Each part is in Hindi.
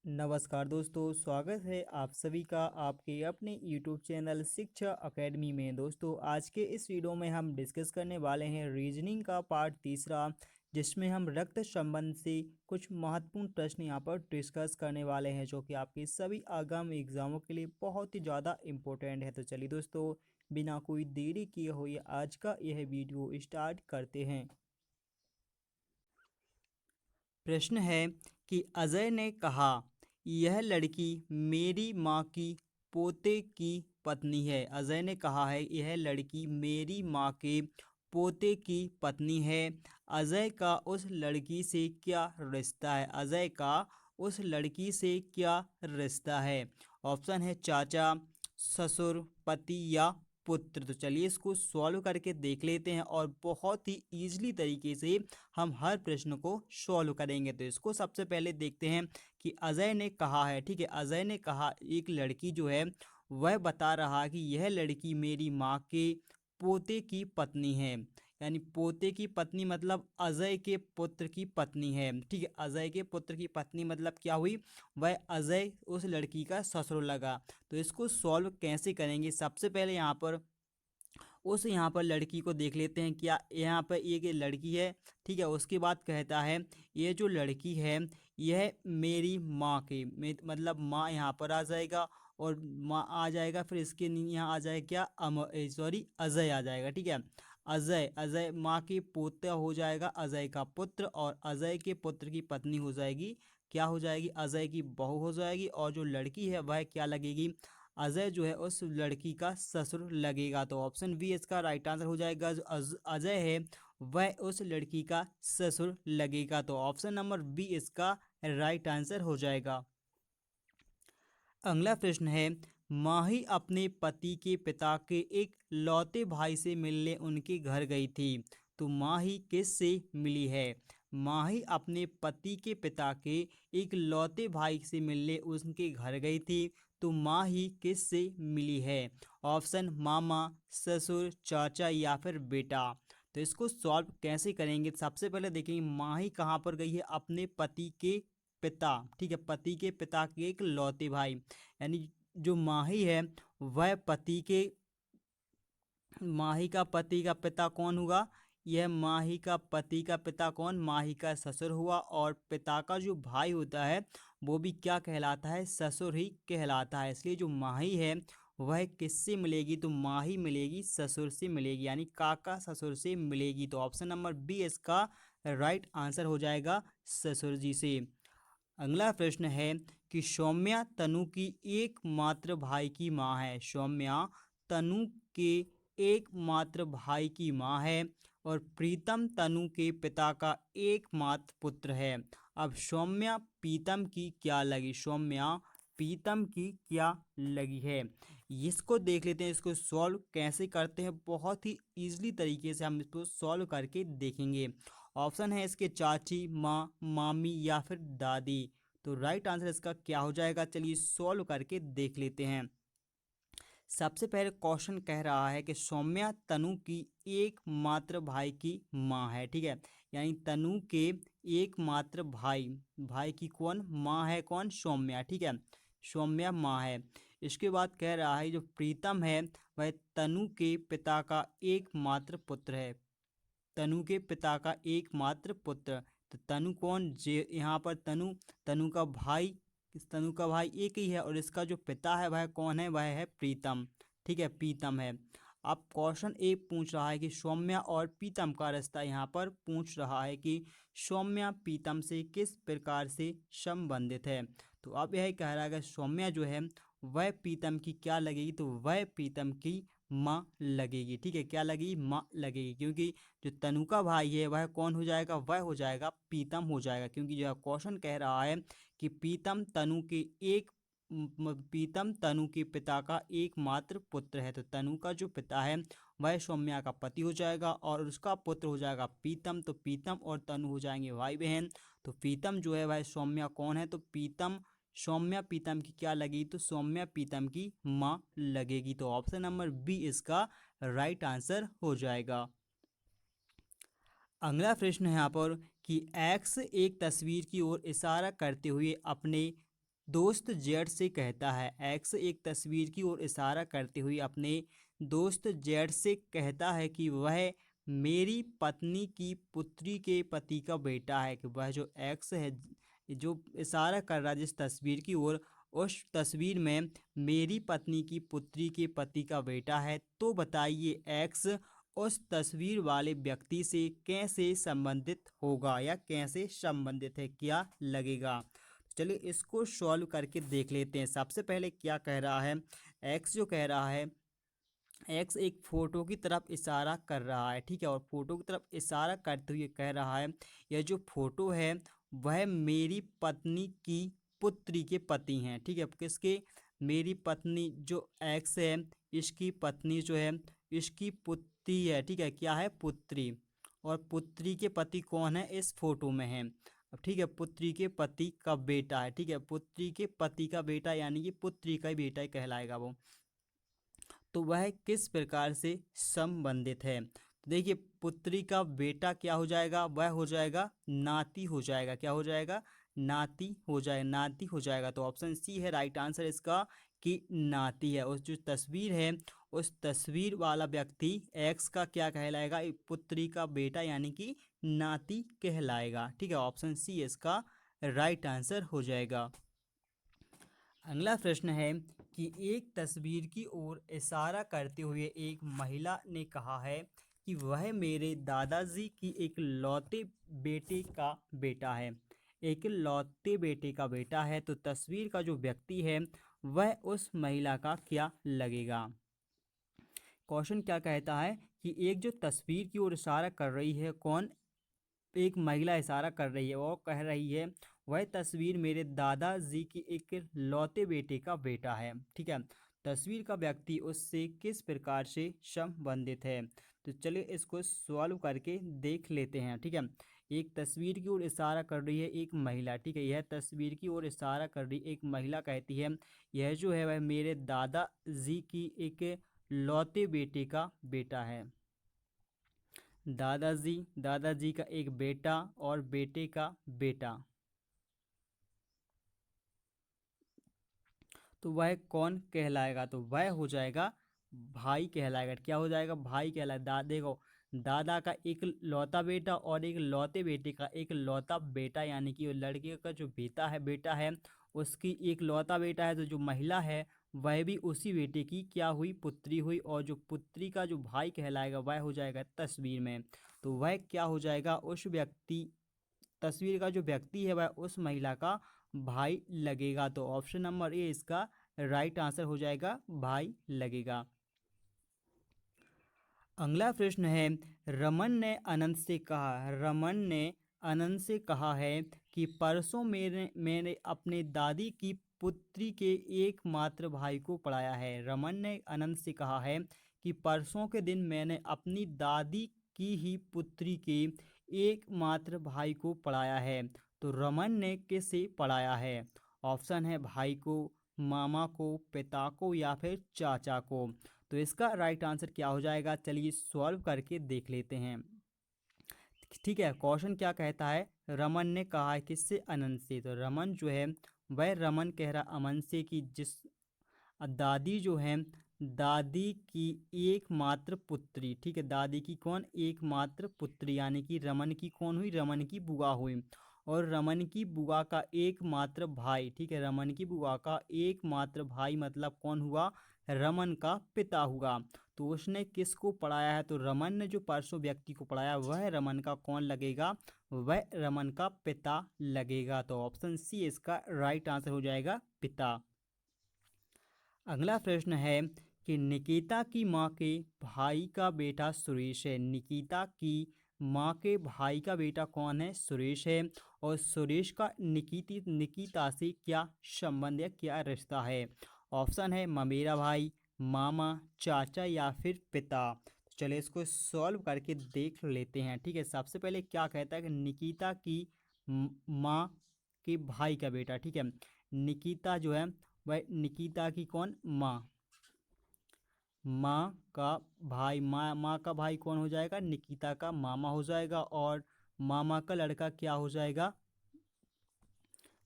नमस्कार दोस्तों, स्वागत है आप सभी का आपके अपने यूट्यूब चैनल शिक्षा अकेडमी में। दोस्तों, आज के इस वीडियो में हम डिस्कस करने वाले हैं रीजनिंग का पार्ट तीसरा, जिसमें हम रक्त संबंध से कुछ महत्वपूर्ण प्रश्न यहाँ पर डिस्कस करने वाले हैं, जो कि आपके सभी आगामी एग्जामों के लिए बहुत ही ज़्यादा इम्पोर्टेंट है। तो चलिए दोस्तों, बिना कोई देरी किए हुए आज का यह वीडियो स्टार्ट करते हैं। प्रश्न है कि अजय ने कहा, यह लड़की मेरी माँ की पोते की पत्नी है। अजय ने कहा है यह लड़की मेरी माँ के पोते की पत्नी है। अजय का उस लड़की से क्या रिश्ता है? अजय का उस लड़की से क्या रिश्ता है? ऑप्शन है चाचा, ससुर, पति या पुत्र। तो चलिए इसको सॉल्व करके देख लेते हैं और बहुत ही ईजिली तरीके से हम हर प्रश्न को सॉल्व करेंगे। तो इसको सबसे पहले देखते हैं कि अजय ने कहा है, ठीक है, अजय ने कहा एक लड़की जो है वह बता रहा कि यह लड़की मेरी माँ के पोते की पत्नी है। यानी पोते की पत्नी मतलब अजय के पुत्र की पत्नी है। ठीक है, अजय के पुत्र की पत्नी मतलब क्या हुई? वह अजय उस लड़की का ससुर लगा। तो इसको सॉल्व कैसे करेंगे? सबसे पहले यहाँ पर लड़की को देख लेते हैं। क्या यहाँ पर एक लड़की है, ठीक है। उसके बाद कहता है ये जो लड़की है यह मेरी माँ की मतलब माँ यहाँ पर आ जाएगा और माँ आ जाएगा, फिर इसके यहाँ आ जाएगा क्या, अजय आ जाएगा। ठीक है, अजय अजय माँ के पोता हो जाएगा, अजय का पुत्र, और अजय के पुत्र की पत्नी हो जाएगी, क्या हो जाएगी, अजय की बहू हो जाएगी। और जो लड़की है वह क्या लगेगी, अजय जो है उस लड़की का ससुर लगेगा। तो ऑप्शन बी इसका राइट आंसर हो जाएगा। जो अजय है वह उस लड़की का ससुर लगेगा। तो ऑप्शन नंबर बी इसका राइट आंसर हो जाएगा। अगला प्रश्न है, माही अपने पति के पिता के एक लौते भाई से मिलने उनके घर गई थी। तो माही किससे मिली है? माही अपने पति के पिता के एक लौते भाई से मिलने उनके घर गई थी। तो माही किससे मिली है? ऑप्शन मामा, ससुर, चाचा या फिर बेटा। तो इसको सॉल्व कैसे करेंगे? सबसे पहले देखेंगे माही कहाँ पर गई है, अपने पति के पिता, ठीक है, पति के पिता के एक लौते भाई, यानी जो माही है वह पति के, माही का पति का पिता कौन हुआ? यह माही का पति का पिता कौन? माही का ससुर हुआ। और पिता का जो भाई होता है वो भी क्या कहलाता है? ससुर ही कहलाता है। इसलिए जो माही है वह किससे मिलेगी? तो माही मिलेगी ससुर से मिलेगी, यानी काका ससुर से मिलेगी। तो ऑप्शन नंबर बी इसका राइट आंसर हो जाएगा, ससुर जी से। अगला प्रश्न है कि सौम्या तनु की एकमात्र भाई की माँ है। सौम्या तनु के एकमात्र भाई की माँ है और प्रीतम तनु के पिता का एकमात्र पुत्र है। अब सौम्या प्रीतम की क्या लगी? सौम्या प्रीतम की क्या लगी है? इसको देख लेते हैं। इसको सॉल्व कैसे करते हैं? बहुत ही इजीली तरीके से हम इसको सॉल्व करके देखेंगे। ऑप्शन है इसके चाची, माँ, मामी या फिर दादी। तो राइट आंसर इसका क्या हो जाएगा? चलिए सॉल्व करके देख लेते हैं। सबसे पहले क्वेश्चन कह रहा है कि सौम्या तनु की एकमात्र भाई की माँ है, ठीक है, यानी तनु के एकमात्र भाई, भाई की कौन माँ है? कौन? सौम्या, ठीक है, सौम्या माँ है। इसके बाद कह रहा है जो प्रीतम है वह तनु के पिता का एकमात्र पुत्र है, तनु के पिता का एकमात्र पुत्र। तो तनु कौन? जे यहाँ पर तनु, तनु का भाई, इस तनु का भाई एक ही है, और इसका जो पिता है वह कौन है? वह है प्रीतम, ठीक है, प्रीतम है। अब क्वेश्चन ए पूछ रहा है कि सौम्या और प्रीतम का रिश्ता, यहाँ पर पूछ रहा है कि सौम्या प्रीतम से किस प्रकार से संबंधित है। तो अब यह कह रहा है कि सौम्या जो है वह प्रीतम की क्या लगेगी? तो वह प्रीतम की माँ लगेगी, ठीक है, क्या लगेगी? माँ लगेगी, क्योंकि जो तनु का भाई है वह कौन हो जाएगा? वह हो जाएगा प्रीतम हो जाएगा, क्योंकि जो क्वेश्चन कह रहा है कि प्रीतम तनु के एक प्रीतम तनु के पिता का एकमात्र पुत्र है। तो तनु का जो पिता है वह सौम्या का पति हो जाएगा और उसका पुत्र हो जाएगा प्रीतम। तो प्रीतम और तनु हो जाएंगे भाई बहन। तो प्रीतम जो है वह सौम्या कौन है? तो प्रीतम, सौम्या प्रीतम की क्या लगेगी? तो सौम्या प्रीतम की माँ लगेगी। तो ऑप्शन नंबर बी इसका राइट आंसर हो जाएगा। अगला प्रश्न है यहाँ पर कि एक्स एक तस्वीर की ओर इशारा करते हुए अपने दोस्त जेड से कहता है, एक्स एक तस्वीर की ओर इशारा करते हुए अपने दोस्त जेड से कहता है कि वह मेरी पत्नी की पुत्री के पति का बेटा है। कि वह जो एक्स है, जो इशारा कर रहा है जिस तस्वीर की ओर, उस तस्वीर में मेरी पत्नी की पुत्री के पति का बेटा है। तो बताइए एक्स उस तस्वीर वाले व्यक्ति से कैसे संबंधित होगा या कैसे संबंधित है, क्या लगेगा। चलिए इसको सॉल्व करके देख लेते हैं। सबसे पहले क्या कह रहा है, एक्स जो कह रहा है, एक्स एक फोटो की तरफ इशारा कर रहा है, ठीक है। और फोटो की तरफ इशारा करते हुए कह रहा है यह जो फोटो है वह मेरी पत्नी की पुत्री के पति हैं, ठीक है। किसके, मेरी पत्नी जो एक्स है, इसकी पत्नी जो है, इसकी पुत्री है, ठीक है। क्या है, पुत्री। और पुत्री के पति कौन है, इस फोटो में है। अब ठीक है, पुत्री के पति का बेटा है, ठीक है। पुत्री के पति का बेटा यानी कि पुत्री का ही बेटा ही कहलाएगा वो। तो वह किस प्रकार से संबंधित है, तो देखिए पुत्री का बेटा क्या हो जाएगा, वह हो जाएगा नाती हो जाएगा। क्या हो जाएगा, नाती हो जाएगा, नाती हो जाएगा। तो ऑप्शन सी है राइट आंसर इसका, कि नाती है। उस जो तस्वीर है, उस तस्वीर वाला व्यक्ति एक्स का क्या कहलाएगा, एक पुत्री का बेटा यानी कि नाती कहलाएगा, ठीक है। ऑप्शन सी इसका राइट आंसर हो जाएगा। अगला प्रश्न है कि एक तस्वीर की ओर इशारा करते हुए एक महिला ने कहा है कि वह मेरे दादाजी की एक लौते बेटे का बेटा है। एक लौते बेटे का बेटा है, तो तस्वीर का जो व्यक्ति है वह उस महिला का क्या लगेगा। क्वेश्चन क्या कहता है कि एक जो तस्वीर की ओर इशारा कर रही है, कौन, एक महिला इशारा कर रही है, वो कह रही है वह तस्वीर मेरे दादाजी की एक लौते बेटे का बेटा है, ठीक है। तस्वीर का व्यक्ति उससे किस प्रकार से संबंधित है, तो चलिए इसको सॉल्व करके देख लेते हैं, ठीक है। एक तस्वीर की ओर इशारा कर रही है एक महिला, ठीक है। यह तस्वीर की ओर इशारा कर रही एक महिला कहती है यह जो है वह मेरे दादाजी की एक लौते बेटे का बेटा है। दादाजी, दादाजी का एक बेटा और बेटे का बेटा, तो वह कौन कहलाएगा, तो वह हो जाएगा भाई कहलाएगा। क्या हो जाएगा, भाई कहलाएगा। दादे को, दादा का एक लौता बेटा और एक लौते बेटे का एक लौता बेटा, यानी कि वो लड़के का जो बेटा है उसकी एक लौता बेटा है। तो जो महिला है वह भी उसी बेटे की क्या हुई, पुत्री हुई। और जो पुत्री का जो भाई कहलाएगा वह हो जाएगा तस्वीर में। तो वह क्या हो जाएगा, उस व्यक्ति, तस्वीर का जो व्यक्ति है वह उस महिला का भाई लगेगा। तो ऑप्शन नंबर ए इसका राइट आंसर हो जाएगा, भाई लगेगा। अगला प्रश्न है, रमन ने अनंत से कहा, रमन ने अनंत से कहा है कि परसों मैंने अपने दादी की पुत्री के एकमात्र भाई को पढ़ाया है। रमन ने अनंत से कहा है कि परसों के दिन मैंने अपनी दादी की ही पुत्री के एकमात्र भाई को पढ़ाया है। तो रमन ने किसे पढ़ाया है, ऑप्शन है भाई को, मामा को, पिता को या फिर चाचा को। तो इसका राइट आंसर क्या हो जाएगा, चलिए सॉल्व करके देख लेते हैं, ठीक है। क्वेश्चन क्या कहता है, रमन ने कहा है किससे, अनंत से। तो रमन जो है वह रमन कह रहा अमन से कि जिस दादी जो है, दादी की एकमात्र पुत्री, ठीक है। दादी की कौन, एकमात्र पुत्री, यानी कि रमन की कौन हुई, रमन की बुआ हुई। और रमन की बुआ का एकमात्र भाई, ठीक है। रमन की बुआ का एकमात्र भाई मतलब कौन हुआ, रमन का पिता हुआ। तो उसने किसको पढ़ाया है, तो रमन ने जो परसों व्यक्ति को पढ़ाया वह रमन का कौन लगेगा, वह रमन का पिता लगेगा। तो ऑप्शन सी इसका राइट आंसर हो जाएगा, पिता। अगला प्रश्न है कि निकिता की माँ के भाई का बेटा सुरेश है। निकिता की माँ के भाई का बेटा कौन है, सुरेश है। और सुरेश का निकिता से क्या संबंध है, क्या रिश्ता है। ऑप्शन है ममेरा भाई, मामा, चाचा या फिर पिता। चलिए इसको सॉल्व करके देख लेते हैं, ठीक है। सबसे पहले क्या कहता है कि निकिता की माँ के भाई का बेटा, ठीक है। निकिता जो है वह निकिता की कौन, माँ, माँ का भाई, माँ का भाई कौन हो जाएगा, निकिता का मामा हो जाएगा। और मामा का लड़का क्या हो जाएगा,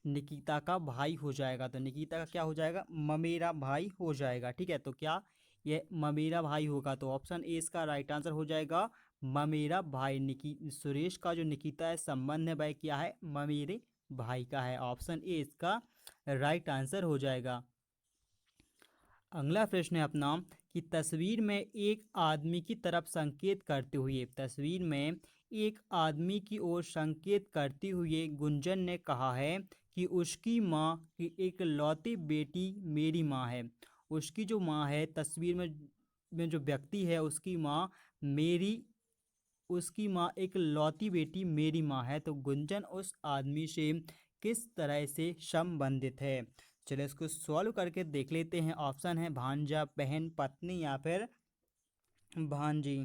निकिता का भाई हो जाएगा। तो निकिता का क्या हो जाएगा, ममेरा भाई हो जाएगा। ठीक है, तो क्या ये ममेरा भाई होगा, तो ऑप्शन ए इसका राइट आंसर हो जाएगा ममेरा भाई। सुरेश का जो निकिता है संबंध है वह क्या है, ममेरे भाई का है। ऑप्शन ए इसका राइट आंसर हो जाएगा। अगला प्रश्न है अपना कि तस्वीर में एक आदमी की तरफ संकेत करते हुए, तस्वीर में एक आदमी की ओर संकेत करते हुए गुंजन ने कहा है कि उसकी माँ की एक लौती बेटी मेरी माँ है। उसकी जो माँ है तस्वीर में जो व्यक्ति है उसकी माँ मेरी, उसकी माँ एक लौती बेटी मेरी माँ है। तो गुंजन उस आदमी से किस तरह से संबंधित है। चलिए इसको सॉल्व करके देख लेते हैं। ऑप्शन है भांजा, बहन, पत्नी या फिर भांजी।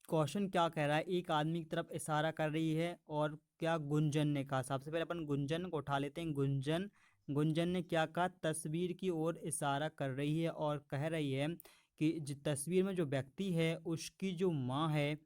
क्वेश्चन क्या कह रहा है, एक आदमी की तरफ इशारा कर रही है और क्या गुंजन ने कहा। सबसे पहले अपन गुंजन को उठा लेते हैं। गुंजन, गुंजन ने क्या कहा, तस्वीर की ओर इशारा कर रही है और कह रही है कि तस्वीर में जो व्यक्ति है उसकी जो माँ है,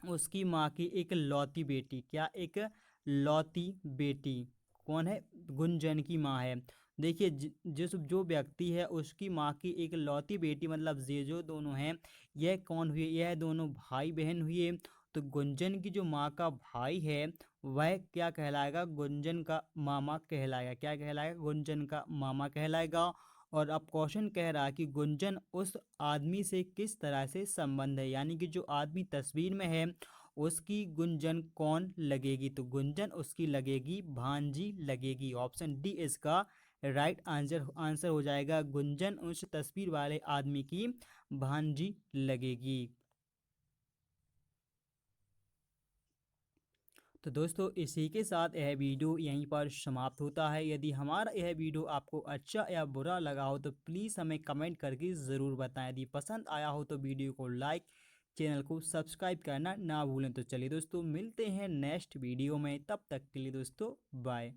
उसकी माँ की एक लौती बेटी, क्या एक लौती बेटी, कौन है, गुंजन की माँ है। देखिए जिस जो व्यक्ति है उसकी माँ की एक लौती बेटी, मतलब ये जो दोनों हैं यह कौन हुए, यह दोनों भाई बहन हुए। तो गुंजन की जो माँ का भाई है वह क्या कहलाएगा, गुंजन का मामा कहलाएगा। क्या कहलाएगा, गुंजन का मामा कहलाएगा। और अब क्वेश्चन कह रहा है कि गुंजन उस आदमी से किस तरह से संबंध है, यानी कि जो आदमी तस्वीर में है उसकी गुंजन कौन लगेगी। तो गुंजन उसकी लगेगी भांजी लगेगी। ऑप्शन डी इसका राइट आंसर आंसर हो जाएगा, गुंजन उस तस्वीर वाले आदमी की भांजी लगेगी। तो दोस्तों इसी के साथ यह वीडियो यहीं पर समाप्त होता है। यदि हमारा यह वीडियो आपको अच्छा या बुरा लगा हो तो प्लीज़ हमें कमेंट करके ज़रूर बताएं। यदि पसंद आया हो तो वीडियो को लाइक, चैनल को सब्सक्राइब करना ना भूलें। तो चलिए दोस्तों मिलते हैं नेक्स्ट वीडियो में, तब तक के लिए दोस्तों बाय।